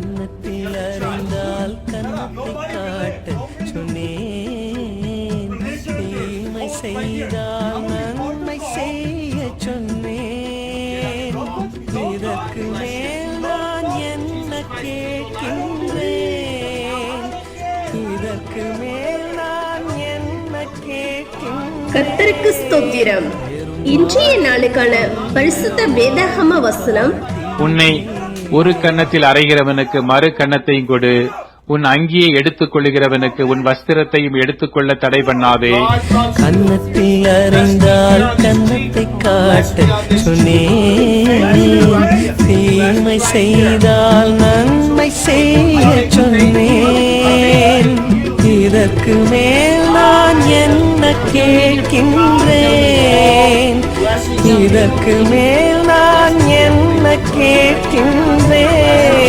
கன்னத்தில் அறிந்தால் கன்னத்தை காட்ட சொன்னேன், தீமை செய்தால் நன்மை செய்ய சொன்னேன். இதற்கு மேல் நான் என்ன கேட்கின்றேன்? இதற்கு மேல் நான் என்ன கேட்கின்றேன்? கர்த்தருக்கு ஸ்தோத்திரம். இன்றைய நாளுக்கான பரிசுத்த வேதாகம வசனம், உன்னை ஒரு கன்னத்தில் அறைகிறவனுக்கு மறு கன்னத்தையும் கொடு, உன் அங்கியை எடுத்துக் கொள்ளுகிறவனுக்கு உன் வஸ்திரத்தையும் எடுத்துக்கொள்ள தடை பண்ணாதே. கன்னத்தில் அறிந்தால் கன்னத்தை காட்ட சொன்னேன், தீமை செய்தால் நன்மை செய்ய சொன்னேன். இதற்கு மேல் நான் என்ன கேட்கின்றேன்? இதற்கு மேல் நான் என்ன கேட்கின்றேன்?